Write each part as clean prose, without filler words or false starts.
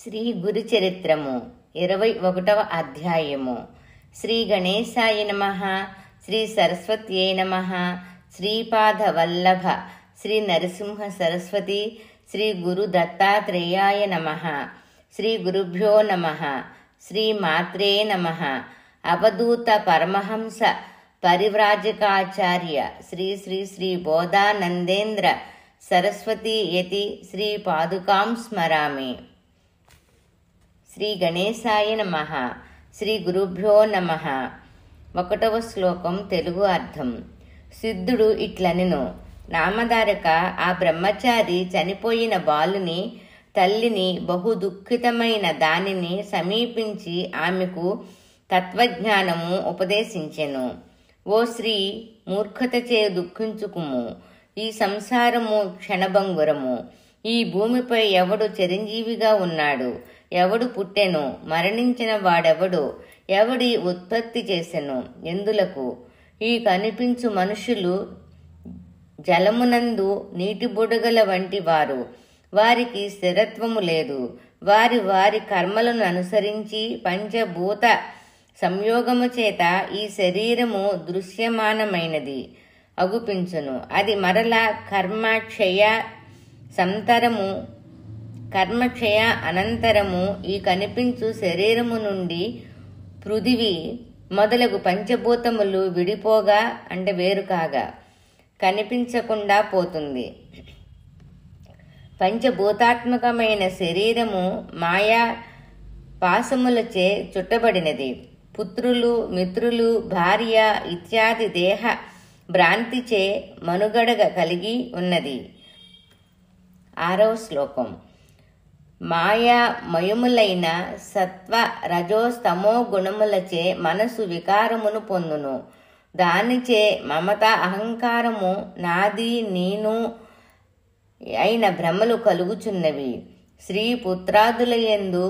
శ్రీ గురు చరిత్రము 21వ అధ్యాయము. శ్రీ గణేశాయ నమః. శ్రీ సరస్వత్యై నమః. శ్రీపాద వల్లభ శ్రీ నరసింహ సరస్వతి శ్రీ గురు దత్తాత్రేయాయ నమః. శ్రీ గురుభ్యో నమః. శ్రీ మాత్రే నమః. అవధూత పరమహంస పరివ్రాజకాచార్య శ్రీ శ్రీ శ్రీ బోధానందేంద్ర సరస్వతీ యతి శ్రీ పాదుకాం స్మరామి. శ్రీ గణేశాయ నమః. శ్రీ గురుభ్యో నమః. 1వ శ్లోకం తెలుగు అర్థం. సిద్ధుడు ఇట్లనెను. నామధారక ఆ బ్రహ్మచారి చనిపోయిన బాలుని తల్లిని బహు దుఃఖితమైన దానిని సమీపించి ఆమెకు తత్వజ్ఞానము ఉపదేశించెను. ఓ స్త్రీ, మూర్ఖతచే దుఃఖించుకుము. ఈ సంసారము క్షణభంగురము. ఈ భూమిపై ఎవడు చిరంజీవిగా ఉన్నాడు? ఎవడు పుట్టెను? మరణించిన వాడెవడు? ఎవడి ఉత్పత్తి చేసెను? ఎందులకు? ఈ కనిపించు మనుషులు జలమునందు నీటి బుడగల వంటి వారు. వారికి స్థిరత్వము లేదు. వారి వారి కర్మలను అనుసరించి పంచభూత సంయోగము చేత ఈ శరీరము దృశ్యమానమైనది అగుపించును. అది మరలా కర్మక్షయ అనంతరము ఈ కనిపించు శరీరము నుండి పృథివీ మొదలగు పంచభూతములు విడిపోగా అంటే వేరు కాగా కనిపించకుండా పోతుంది. పంచభూతాత్మకమైన శరీరము మాయా పాశములచే చుట్టబడినది. పుత్రులు, మిత్రులు, భార్య ఇత్యాది దేహ భ్రాంతిచే మనుగడగ కలిగి ఉన్నది. 6వ శ్లోకం. మాయామయములైన సత్వ రజోస్తమో గుణములచే మనసు వికారమును పొందును. దానిచే మమత, అహంకారము, నాది నేను అయిన భ్రమలు కలుగుచున్నవి. స్త్రీ పుత్రాదులయందు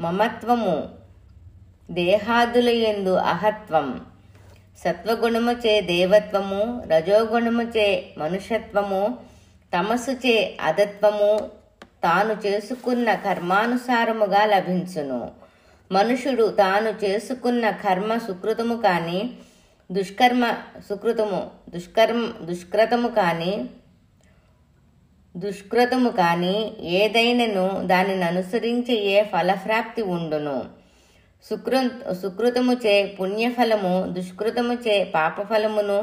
మమత్వము, దేహాదులయందు అహత్వం. సత్వగుణముచే దేవత్వము, రజోగుణముచే మనుషత్వము, తమస్సుచే అదత్వము తాను చేసుకున్న కర్మానుసారముగా లభించును. మనుషుడు తాను చేసుకున్న కర్మ సుకృతము కాని దుష్కృతము కాని ఏదైనను దానిని అనుసరించి ఏ ఫలప్రాప్తి ఉండును. సుకృతముచే పుణ్యఫలము, దుష్కృతముచే పాపఫలమును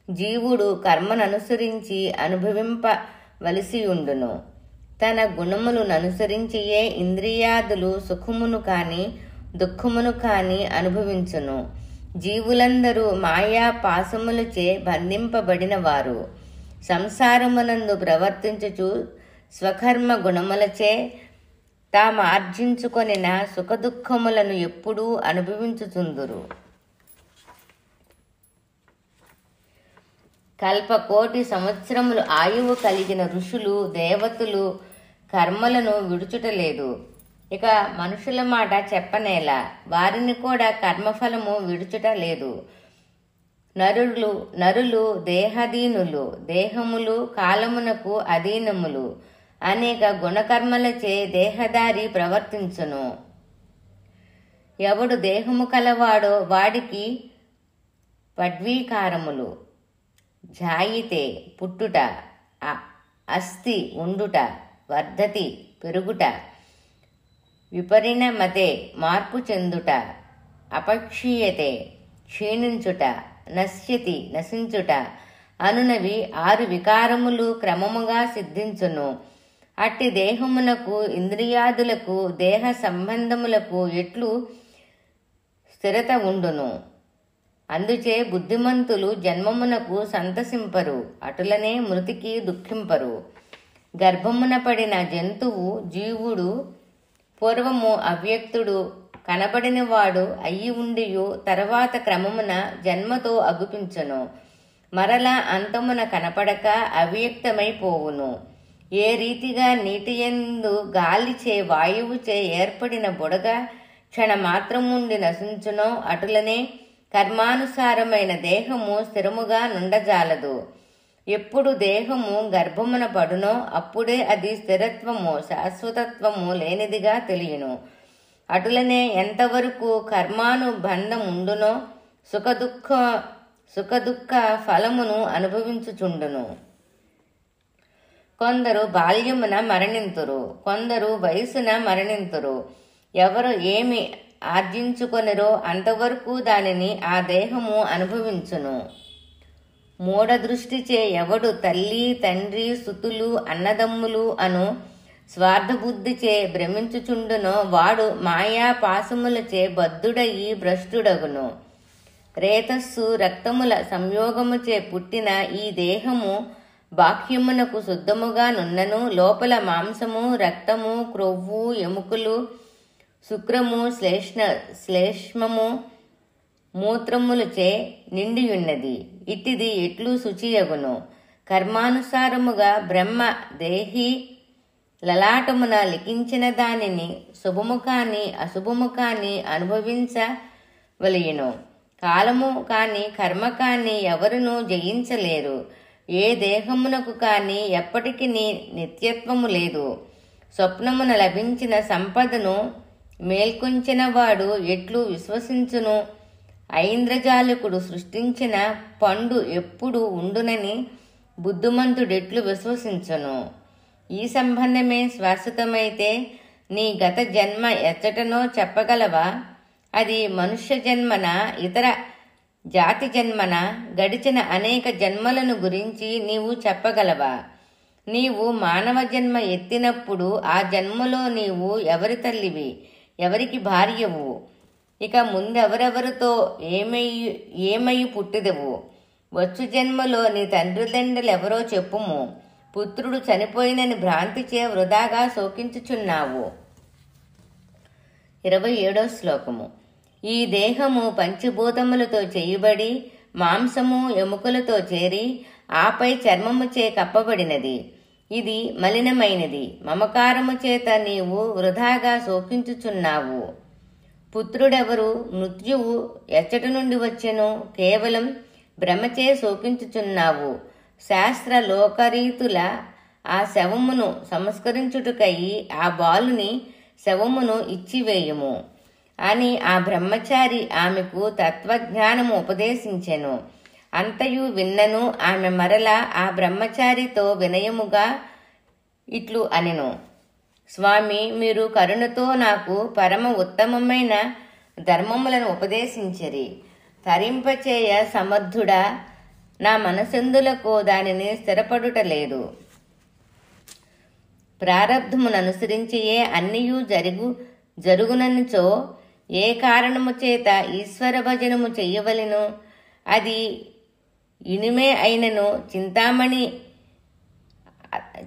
జీవుడు కర్మననుసరించి అనుభవింపవలసియుండును. తన గుణములను అనుసరించియే ఇంద్రియాదులు సుఖమును కాని దుఃఖమును కాని అనుభవించును. జీవులందరూ మాయా పాశములచే బంధింపబడిన వారు. సంసారమునందు ప్రవర్తించుచు స్వకర్మ గుణములచే తాము ఆర్జించుకొనిన సుఖదుఖములను ఎప్పుడూ అనుభవించుచుందురు. కల్పకోటి సంవత్సరములు ఆయువు కలిగిన ఋషులు, దేవతలు కర్మలను విడుచుటలేదు. ఇక మనుషుల మాట చెప్పనేలా, వారిని కూడా కర్మఫలము విడుచుట లేదు. నరులు దేహాధీనులు, దేహములు కాలమునకు అధీనములు. అనేక గుణకర్మలచే దేహదారి ప్రవర్తించును. ఎవడు దేహము కలవాడో వాడికి పడ్వీకారములు. జాయితే పుట్టుట, అస్థి ఉండుట, వర్ధతి పెరుగుట, విపరిణమతే మార్పు చెందుట, అపక్షీయతే క్షీణించుట, నశ్యతి నశించుట అనునవి 6 వికారములు క్రమముగా సిద్ధించును. అట్టి దేహమునకు, ఇంద్రియాదులకు, దేహ సంబంధములకు ఎట్లు స్థిరత ఉండును. అందుచే బుద్ధిమంతులు జన్మమునకు సంతసింపరు, అటులనే మృతికి దుఃఖింపరు. గర్భమున పడిన జంతువు జీవుడు పూర్వము అవ్యక్తుడు కనబడినవాడు అయ్యి ఉండియు తర్వాత క్రమమున జన్మతో అగుపించును. మరలా అంతమున కనపడక అవ్యక్తమైపోవును. ఏ రీతిగా నీటియందు గాలిచే వాయువుచే ఏర్పడిన బుడగ క్షణమాత్రముండి నశించునో అటులనే కర్మానుసారమైన దేహము స్థిరముగా నుండజాలదు. ఎప్పుడు దేహము గర్భమున పడునో అప్పుడే అది స్థిరత్వము శాశ్వతత్వము లేనిదిగా తెలియను. అటులనే ఎంతవరకు కర్మానుబంధం ఉండునో సుఖదుఖ ఫలమును అనుభవించుచుండును. కొందరు బాల్యమున మరణింతురు, కొందరు వయసున మరణింతురు. ఎవరు ఏమి ఆర్జించుకొనిరో అంతవరకు దానిని ఆ దేహము అనుభవించును. మూఢ దృష్టిచే ఎవడు తల్లి తండ్రి సుతులు అన్నదమ్ములు అను స్వార్థబుద్ధిచే భ్రమించుచుండునో వాడు మాయా పాశములచే బద్ధుడయి భ్రష్టుడగును. రేతస్సు రక్తముల సంయోగముచే పుట్టిన ఈ దేహము బాహ్యమునకు శుద్ధముగా నున్నను లోపల మాంసము రక్తము క్రొవ్వు ఎముకలు శుక్రము శ్లేష్మము మూత్రములచే నిండియున్నది. ఇట్టిది ఎట్లు శుచియగును. కర్మానుసారముగా బ్రహ్మ దేహి లలాటమున లిఖించిన దానిని శుభము కాని అశుభము కాని అనుభవించవలయును. కాలము కాని కర్మ కాని ఎవరునూ జయించలేరు. ఏ దేహమునకు కాని ఎప్పటికీ నిత్యత్వము లేదు. స్వప్నమున లభించిన సంపదను మేల్కొంచిన వాడు ఎట్లు విశ్వసించును? ఐంద్రజాలికుడు సృష్టించిన పండు ఎప్పుడు ఉండునని బుద్ధిమంతుడెట్లు విశ్వసించును? ఈ సంబంధమే శాశ్వతమైతే నీ గత జన్మ ఎచ్చటనో చెప్పగలవా? అది మనుష్య జన్మన ఇతర జాతి జన్మన గడిచిన అనేక జన్మలను గురించి నీవు చెప్పగలవా? నీవు మానవ జన్మ ఎత్తినప్పుడు ఆ జన్మలో నీవు ఎవరి తల్లివి, ఎవరికి భార్యవు? ఇక ముందెవరెవరితో ఏమై పుట్టిదవు? వచ్చు జన్మలో నీ తండ్రులెవరో చెప్పుము. పుత్రుడు చనిపోయినని భ్రాంతిచే వృధాగా శోకించుచున్నావు. 27వ శ్లోకము. ఈ దేహము పంచభూతములతో చేయబడి మాంసము ఎముకలతో చేరి ఆపై చర్మముచే కప్పబడినది. ఇది మలినమైనది. మమకారము చేత నీవు వృధాగా శోకించుచున్నావు. పుత్రుడెవరు? మృత్యువు ఎచ్చట నుండి వచ్చెను? కేవలం భ్రమచే శోకించుచున్నావు. శాస్త్ర లోకరీతుల ఆ శవమును సంస్కరించుటకయి ఆ బాలుని శవమును ఇచ్చివేయుము అని ఆ బ్రహ్మచారి ఆమెకు తత్వజ్ఞానము ఉపదేశించెను. అంతయు విన్నను. ఆమె మరలా ఆ బ్రహ్మచారితో వినయముగా ఇట్లు అనెను. స్వామి, మీరు కరుణతో నాకు పరమ ఉత్తమమైన ధర్మములను ఉపదేశించిరి. తరింపచేయ సమర్థుడా, నా మనసెందులకు దానిని స్థిరపడుటలేదు. ప్రారబ్ధముననుసరించియే అన్నియూ జరుగుననిచో ఏ కారణము చేత ఈశ్వర భజనము చెయ్యవలెను? అది ఇనుమే అయినను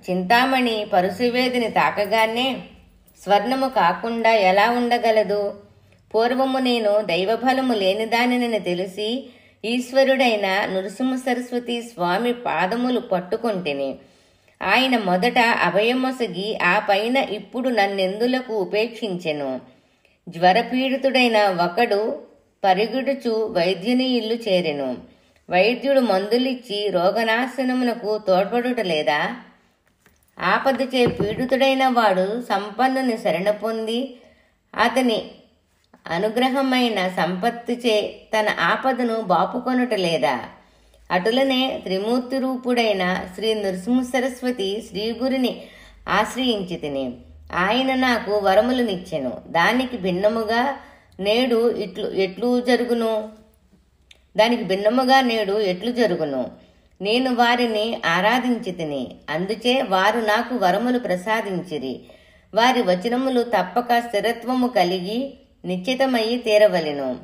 చింతామణి పరుశువేదిని తాకగానే స్వర్ణము కాకుండా ఎలా ఉండగలదు? పూర్వము నేను దైవబలము లేనిదానిని తెలిసి ఈశ్వరుడైన నృసింహ సరస్వతి స్వామి పాదములు పట్టుకొంటిని. ఆయన మొదట అభయమొసగి ఆ పైన ఇప్పుడు నన్నెందులకు ఉపేక్షించెను? జ్వరపీడితుడైన ఒకడు పరిగెడుచు వైద్యుని ఇల్లు చేరెను. వైద్యుడు మందులిచ్చి రోగనాశనమునకు తోడ్పడుటలేదా? ఆపదచే పీడితుడైన వాడు సంపన్నుని శరణ పొంది అతని అనుగ్రహమైన సంపత్తిచే తన ఆపదను బాపుకొనుటలేదా? అటులనే త్రిమూర్తి రూపుడైన శ్రీ నృసింహ సరస్వతి శ్రీగురిని ఆశ్రయించితిని. ఆయన నాకు వరములనిచ్చెను. దానికి భిన్నముగా నేడు ఎట్లు జరుగును? నేను వారిని ఆరాధించితిని, అందుచే వారు నాకు వరములు ప్రసాదించిరి. వారి వచనములు తప్పక స్థిరత్వము కలిగి నిశ్చితమయ్యి తీరవలెను.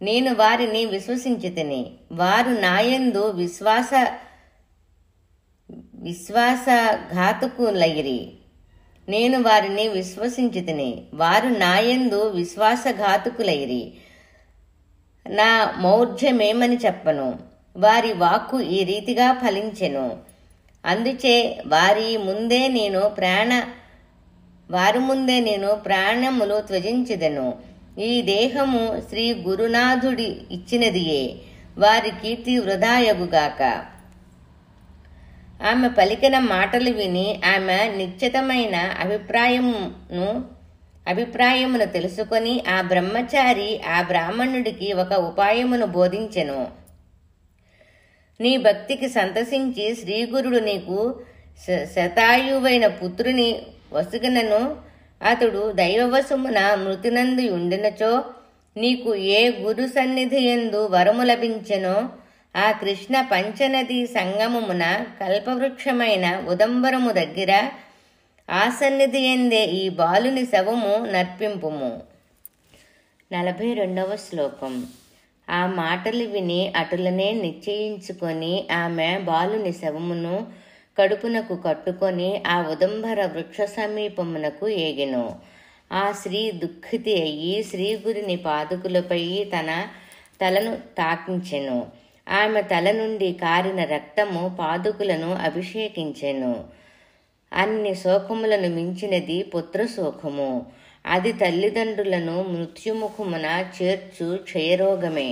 నేను వారిని విశ్వసించితిని, వారు నాయందు విశ్వాసఘాతకులైరి. నేను వారిని విశ్వసించితిని, వారు నాయందు విశ్వాసఘాతకులైరి. నా మౌఢ్యమేమని చెప్పను? వారి వాక్కు ఈ రీతిగా ఫలించెను. అందుచే వారి ముందే నేను ప్రాణములు త్యజించెదను. ఈ దేహము శ్రీ గురునాథుడి ఇచ్చినదియే. వారి కీర్తి వృధాయగుగాక. ఆమె పలికిన మాటలు విని ఆమె నిశ్చితమైన అభిప్రాయమును తెలుసుకొని ఆ బ్రహ్మచారి ఆ బ్రాహ్మణుడికి ఒక ఉపాయమును బోధించెను. నీ భక్తికి సంతసించి శ్రీగురుడు నీకు శతాయువైన పుత్రుని వసుగనను అతడు దైవవశమున మృతినందు ఉండినచో నీకు ఏ గురు సన్నిధి యందు వరము లభించెనో ఆ కృష్ణ పంచనది సంగమమున కల్పవృక్షమైన ఉదంబరము దగ్గర ఆ సన్నిధి ఎందే ఈ బాలుని శవము నర్పింపుము. 42వ శ్లోకం. ఆ మాటలు విని అటులనే నిశ్చయించుకొని ఆమె బాలుని శవమును కడుపునకు కట్టుకొని ఆ ఉదంబర వృక్ష సమీపమునకు ఏగెను. ఆ స్త్రీ దుఃఖితి అయ్యి శ్రీగురుని పాదుకులపై తన తలను తాకించెను. ఆమె తల నుండి కారిన రక్తము పాదుకులను అభిషేకించెను. అన్ని శోకములను మించినది పుత్రశోకము. అది తల్లిదండ్రులను మృత్యుముఖమున చేర్చు క్షయరోగమే.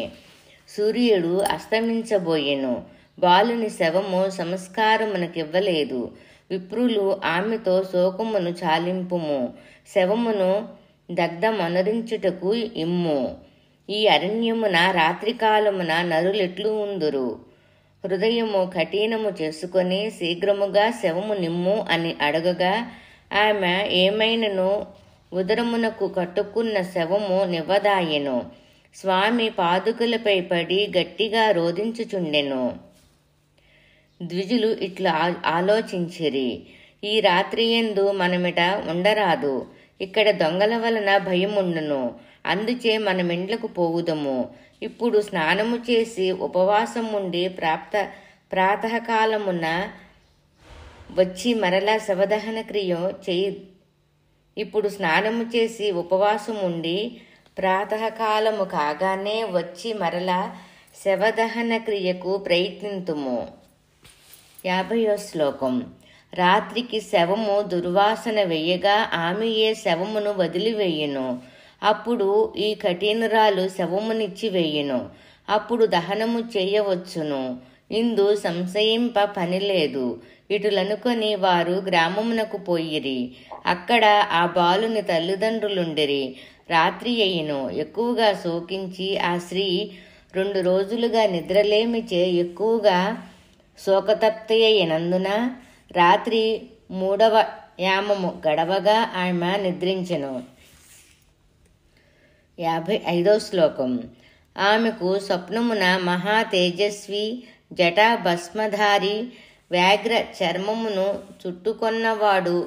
సూర్యుడు అస్తమించబోయెను. బాలుని శవము సంస్కారమునకివ్వలేదు. విప్రులు ఆమెతో శోకమును చాలింపుము, శవమును దగ్ధమనరించుటకు ఇమ్ము. ఈ అరణ్యమున రాత్రికాలమున నరులెట్లు ఉందురు? హృదయము కఠినము చేసుకొని శీఘ్రముగా శవము నిమ్ము అని అడగగా ఆమె ఏమైనను ఉదరమునకు కట్టుకున్న శవము నివ్వదాయెను. స్వామి పాదుకలపై పడి గట్టిగా రోదించుచుండెను. ద్విజులు ఇట్లా ఆలోచించిరి, ఈ రాత్రియందు మనమిట ఉండరాదు, ఇక్కడ దొంగల వలన భయముండును, అందుచే మనమిండ్లకు పోవుదము. ఇప్పుడు స్నానము చేసి ఉపవాసం ఉండి ప్రాతకాలమున వచ్చి మరలా శవదహన క్రియ చేయి. ఇప్పుడు స్నానము చేసి ఉపవాసం ఉండి ప్రాతకాలము కాగానే వచ్చి మరలా శవదహన క్రియకు ప్రయత్నింతుము. 50వ శ్లోకం. రాత్రికి శవము దుర్వాసన వెయ్యగా ఆమెయే శవమును వదిలివేయును. అప్పుడు ఈ కఠినురాలు శవమునిచ్చి వేయును. అప్పుడు దహనము చేయవచ్చును. ఇందు సంశయింప పనిలేదు. ఇటులనుకొని వారు గ్రామమునకు పోయిరి. అక్కడ ఆ బాలుని తల్లిదండ్రులుండిరి. రాత్రి అయ్యను. ఎక్కువగా శోకించి ఆ స్త్రీ 2 రోజులుగా నిద్రలేమిచే ఎక్కువగా శోకతప్తయైనందున రాత్రి 3వ యామము గడవగా ఆమె నిద్రించెను. 55వ శ్లోకం. ఆమెకు స్వప్నమున మహా తేజస్వి జటా భస్మధారి వ్యాఘ్ర చర్మమును చుట్టుకొన్నవాడు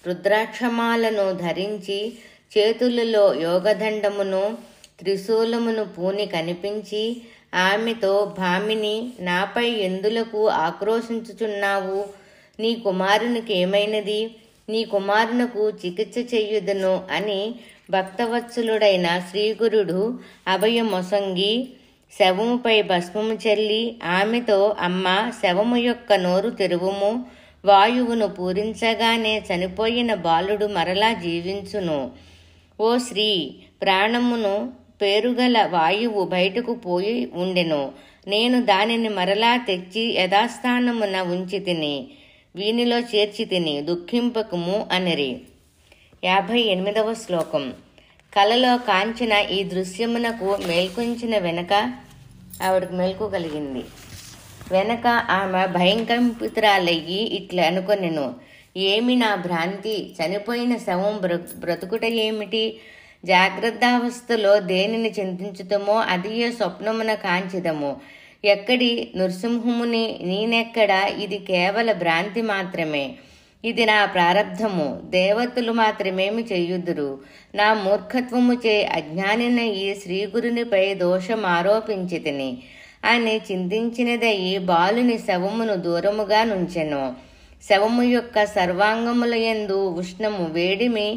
రుద్రాక్షమాలను ధరించి చేతులలో యోగదండమును త్రిశూలమును పూని కనిపించి ఆమెతో, భామిని, నాపై ఎందులకు ఆక్రోశించుచున్నావు? నీ కుమారునికి ఏమైనది? నీ కుమారునకు చికిత్స చెయ్యుదును అని భక్తవత్సలుడైన శ్రీగురుడు అభయమొసంగి శవముపై భస్మము చల్లి ఆమెతో, అమ్మ, శవము యొక్క నోరు తెరువుము. వాయువును పూరించగానే చనిపోయిన బాలుడు మరలా జీవించును. ఓ స్త్రీ, ప్రాణమును పేరుగల వాయువు బయటకు పోయి ఉండెను. నేను దానిని మరలా తెచ్చి యథాస్థానమున ఉంచి తిని వీనిలో చేర్చి తిని దుఃఖింపకము అనిరి. 58వ శ్లోకం. కలలో కాంచిన ఈ దృశ్యమునకు మేల్కొంచిన వెనక ఆవిడకు మెలకు కలిగింది. వెనక ఆమె భయంకంపితురాలయ్యి ఇట్లా అనుకొనెను, ఏమి నా భ్రాంతి? చనిపోయిన శవం బ్రతుకుట ఏమిటి? జాగ్రత్తావస్థలో దేనిని చింతించుతమో అదియే స్వప్నమున కాంచిదము. ఎక్కడి నృసింహముని నేనెక్కడ? ఇది కేవల భ్రాంతి మాత్రమే. ఇది నా ప్రారబ్ధము. దేవతలు మాత్రమేమి చెయ్యుదురు? నా మూర్ఖత్వముచే అజ్ఞానిన ఈ శ్రీగురునిపై దోషం ఆరోపించి తిని అని చింతించినదయి బాలుని శవమును దూరముగా నుంచెను. శవము యొక్క సర్వాంగములయందు ఉష్ణము వేడిమి,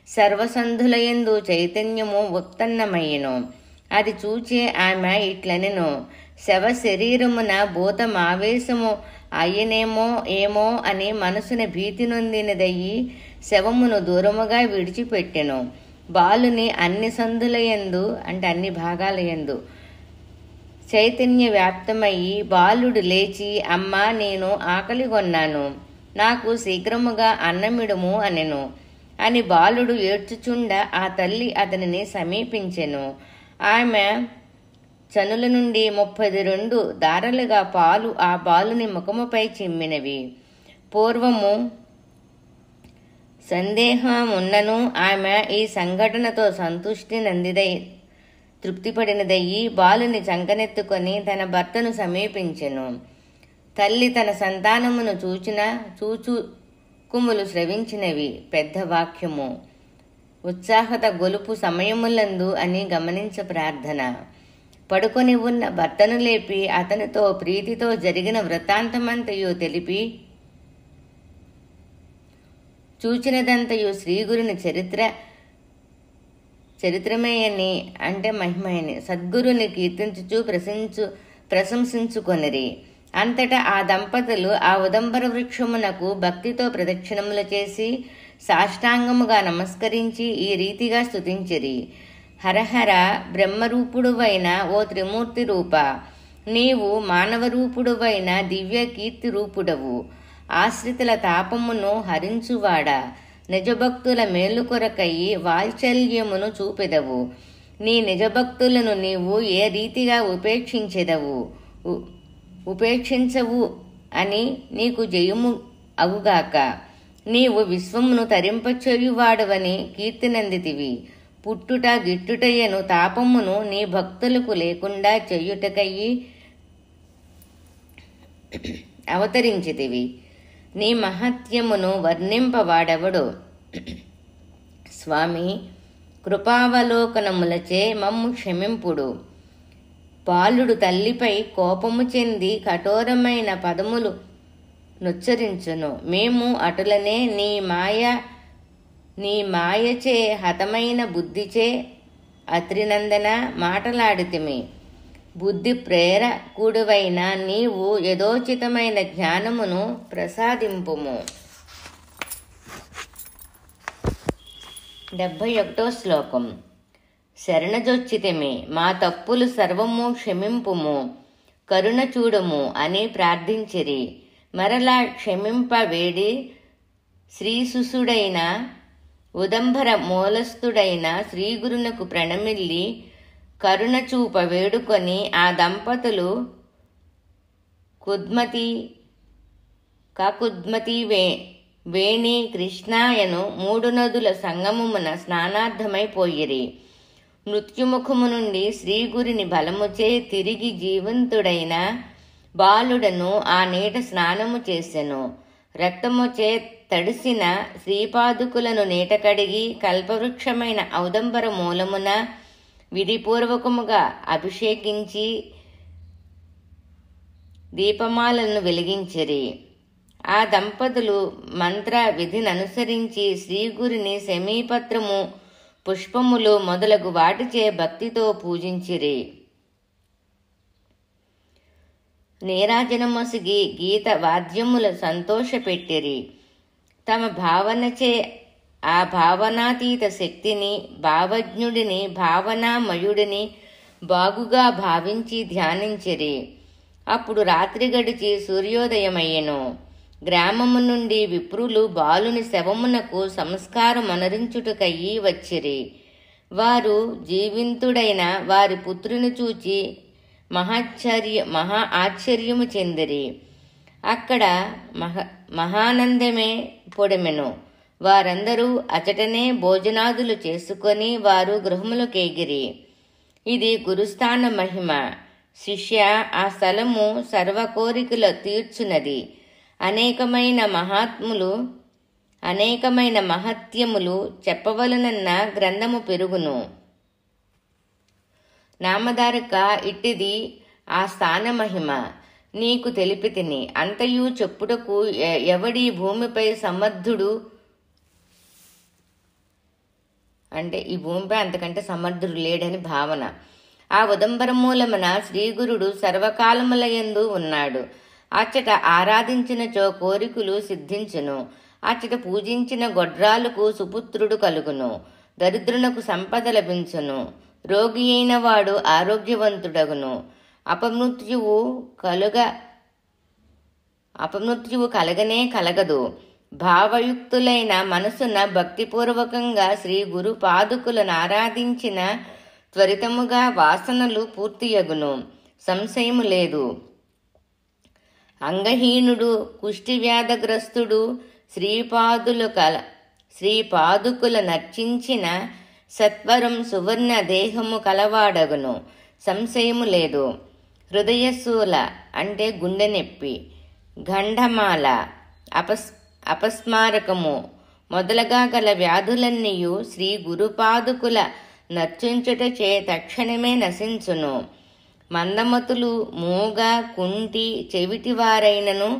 సర్వసంధులయందు చైతన్యము ఉత్పన్నమయ్యను. అది చూచే ఆమె ఇట్లనెను, శవ శరీరమున భూతమావేశము అయ్యనేమో ఏమో అని మనసున భీతి నొందినదయ్యి శవమును దూరముగా విడిచిపెట్టెను. బాలుని అన్ని సందులయందు అంటే అన్ని భాగాలయందు చైతన్య వ్యాప్తమయ్యి బాలుడు లేచి, అమ్మా, నేను ఆకలిగొన్నాను, నాకు శీఘ్రముగా అన్నమిడుము అనెను. అని బాలుడు ఏడ్చుచుండ ఆ తల్లి అతనిని సమీపించెను. ఆమె చనుల నుండి 32 దారలుగా పాలు ఆ బాలుని ముఖముపై చిమ్మినవి. పూర్వము సందేహమున్నను ఆమె ఈ సంఘటనతో సంతుష్టి నందిదై తృప్తిపడినదయ్యి బాలుని చంకనెత్తుకొని తన భర్తను సమీపించెను. తల్లి తన సంతానమును చూచుకుములు స్రవించినవి. పెద్ద వాక్యము ఉత్సాహత గొలుపు సమయములందు అని గమనించ ప్రార్థన. పడుకొని ఉన్న భర్తను లేపి అతనితో ప్రీతితో జరిగిన వృత్తాంతమంతయు తెలిపి, చూచినదంతయు శ్రీగురుని చరిత్రమేయని అంటే మహిమయని సద్గురుని కీర్తించుచు ప్రశంసించుకొనిరి. అంతటా ఆ దంపతులు ఆ ఉదంబర వృక్షమునకు భక్తితో ప్రదక్షిణములు చేసి సాష్టాంగముగా నమస్కరించి ఈ రీతిగా స్తుతించిరి. హరహర బ్రహ్మరూపుడువైన ఓ త్రిమూర్తి రూప, నీవు మానవరూపుడువైన దివ్య కీర్తి రూపుడవు. ఆశ్రితుల తాపమును హరించువాడా, నిజభక్తుల మేలు కొరకయి వాత్సల్యమును చూపెదవు. నీ నిజభక్తులను నీవు ఏ రీతిగా ఉపేక్షించవు అని నీకు జయము అవుగాక. నీవు విశ్వమును తరింపచేయువాడవని కీర్తినందితివి. పుట్టుట గిట్టుటయను తాపమును నీ భక్తులకు లేకుండా చెయ్యుటకయ్యి అవతరించితివి. నీ మహత్యమును వర్ణింపవాడెవడు? స్వామి, కృపావలోకనములచే మమ్ము క్షమింపుడు. బాలుడు తల్లిపై కోపము చెంది కఠోరమైన పదములు నుచ్చరించును. మేము అటులనే నీ మాయచే హతమైన బుద్ధిచే అత్రినందన మాటలాడితిమి. బుద్ధి ప్రేరకుడువైన నీవు యథోచితమైన జ్ఞానమును ప్రసాదింపుము. 71వ శ్లోకం. శరణజొచ్చితిమి, మా తప్పులు సర్వము క్షమింపుము, కరుణ చూడుము అని ప్రార్థించిరి. మరలా క్షమింపవేడి శ్రీసుసుడైన ఉదంబర మూలస్థుడైన శ్రీగురునకు ప్రణమిల్లి కరుణ చూప వేడుకొని ఆ దంపతులు కుద్మతి వేణి కృష్ణాయను 3 నదుల సంగమమున స్నానార్థమైపోయిరి. మృత్యుముఖము నుండి శ్రీగురిని బలముచే తిరిగి జీవంతుడైన బాలుడను ఆ నీట స్నానము చేసెను. రక్తముచే తడిసిన శ్రీపాదుకులను నీట కడిగి కల్పవృక్షమైన ఔదంబర మూలమున విధిపూర్వకముగా అభిషేకించి దీపమాలను వెలిగించిరి. ఆ దంపతులు మంత్ర విధిననుసరించి శ్రీగురిని శమీపత్రము, పుష్పములు మొదలగు వాటిచే భక్తితో పూజించిరి. నీరాజనమొసిగి గీత వాద్యముల సంతోషపెట్టిరి. తమ భావనచే ఆ భావనాతీత శక్తిని, భావజ్ఞుడిని, భావనామయుడిని బాగుగా భావించి ధ్యానించిరి. అప్పుడు రాత్రి గడిచి సూర్యోదయమయ్యెను. గ్రామము నుండి విప్రులు బాలుని శవమునకు సంస్కారమనరించుటకయ్యి వచ్చిరి. వారు జీవింతుడైన వారి పుత్రుని చూచి మహా ఆశ్చర్యము చెందిరి. అక్కడ మహానందమే పొడిమెను. వారందరూ అచటనే భోజనాదులు చేసుకొని వారు గృహములకేగిరి. ఇది గురుస్థాన మహిమ. శిష్య, ఆ స్థలము సర్వ కోరికలు తీర్చునది. అనేకమైన మహత్యములు చెప్పవలనన్న గ్రంథము పెరుగును. నామధారక, ఇట్టిది ఆ స్థాన మహిమ. నీకు తెలిపితిని. అంతయు చెప్పుటకు ఎవడి భూమిపై సమర్థుడు అంటే ఈ భూమిపై అంతకంటే సమర్థుడు లేడని భావన. ఆ ఉదంబర మూలమున శ్రీగురుడు సర్వకాలములయందు ఉన్నాడు. అచ్చట ఆరాధించినచో కోరికలు సిద్ధించును. అచ్చట పూజించిన గొడ్రాలకు సుపుత్రుడు కలుగును. దరిద్రునకు సంపద లభించును. రోగి అయిన వాడు ఆరోగ్యవంతుడగును. అపమృత్యువు కలగనే కలగదు. భావయుక్తులైన మనసున భక్తిపూర్వకంగా శ్రీ గురు పాదుకులను ఆరాధించిన త్వరితముగా వాసనలు పూర్తియగును, సంశయము లేదు. అంగహీనుడు, కుష్ఠివ్యాధగ్రస్తుడు శ్రీపాదుకుల నర్చించిన సత్వరం సువర్ణ దేహము కలవాడగును, సంశయము లేదు. హృదయశూల అంటే గుండె నొప్పి, గండమాల, అపస్మారకము మొదలగా గల వ్యాధులన్నీయు శ్రీ గురుపాదుకుల నర్చించుటచే తక్షణమే నశించును. మందమతులు, మూగ, కుంటి, చెవిటివారైనను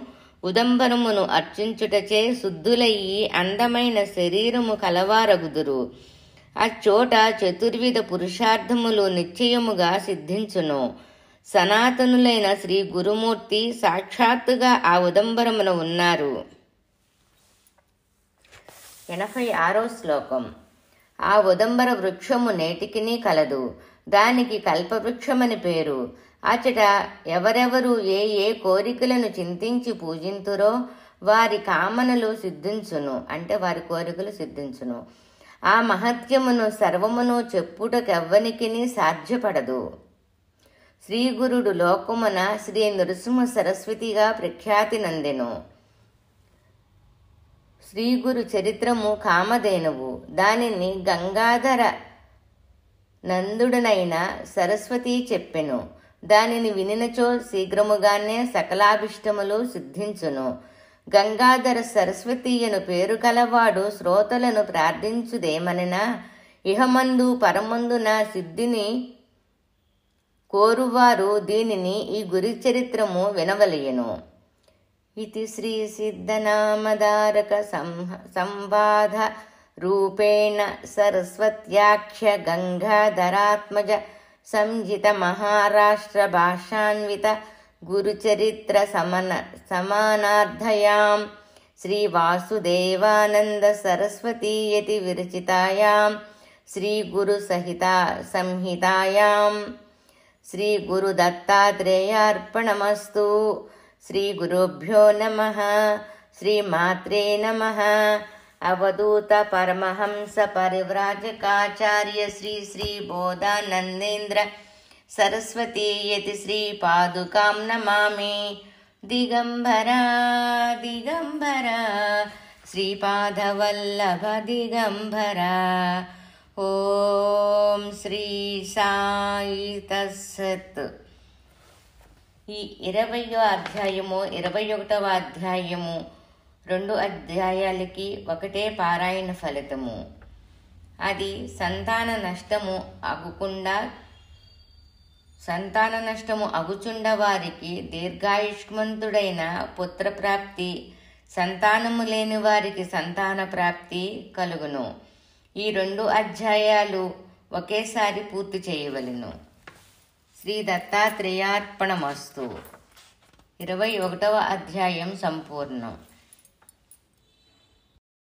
ఉదంబరమును అర్చించుటచే శుద్ధులయ్యి అందమైన శరీరము కలవారగుదురు. అచ్చోట చతుర్విధ పురుషార్థములు నిశ్చయముగా సిద్ధించును. సనాతనులైన శ్రీ గురుమూర్తి సాక్షాత్తుగా ఆ ఉదంబరమున ఉన్నారు. 86వ శ్లోకం. ఆ ఉదంబర వృక్షము నేటికినీ కలదు. దానికి కల్పవృక్షమని పేరు. అచట ఎవరెవరు ఏ ఏ కోరికలను చింతించి పూజింతురో వారి కామనలు సిద్ధించును, అంటే వారి కోరికలు సిద్ధించును. ఆ మహత్యమును సర్వమును చెప్పుటకెవ్వనికిని సాధ్యపడదు. శ్రీగురుడు లోకమున శ్రీ నృసింహ సరస్వతిగా ప్రఖ్యాతి నందెను. శ్రీగురు చరిత్రము కామధేనువు. దానిని గంగాధర నందుడనైన సరస్వతి చెప్పెను. దానిని వినినచో శీఘ్రముగానే సకలాభిష్టములు సిద్ధించును. గంగాధర సరస్వతీయను పేరు కలవాడు శ్రోతలను ప్రార్థించుదేమనగా ఇహమందు పరమందున సిద్ధిని కోరువారు దీనిని ఈ గురి చరిత్రము వినవలయను. ఇది శ్రీ సిద్ధనామధారక సంవాద రూపేణ సరస్వత్యాఖ్య గంగాధరాత్మజ సంజిత మహారాష్ట్ర భాషాన్విత గురుచరిత్ర సమానార్థయాం శ్రీ వాసుదేవానంద సరస్వతీయతి విరచితాయాం శ్రీ గురు సంహితాయాం శ్రీ గురు దత్తాత్రేయార్పణమస్తు. శ్రీ గురుభ్యో నమః. శ్రీ మాత్రే నమః. అవధూత పరమహంస పరివ్రాజకాచార్య శ్రీ శ్రీ బోధానందేంద్ర సరస్వతీయతి శ్రీ పాదుకాం నమామి. దిగంబరా దిగంబరా శ్రీపాదవల్లభ దిగంబరా. ఓం శ్రీ సాయి తత్సత్. ఈ 20వ అధ్యాయము 21వ అధ్యాయము 2 అధ్యాయాలకి ఒకటే పారాయణ ఫలితము. అది సంతాన నష్టము అగుచుండ వారికి దీర్ఘాయుష్మంతుడైన పుత్రప్రాప్తి, సంతానము లేని వారికి సంతాన ప్రాప్తి కలుగును. ఈ 2 అధ్యాయాలు ఒకేసారి పూర్తి చేయవలెను. శ్రీ దత్తాత్రేయార్పణమస్తు. 21వ అధ్యాయం సంపూర్ణం.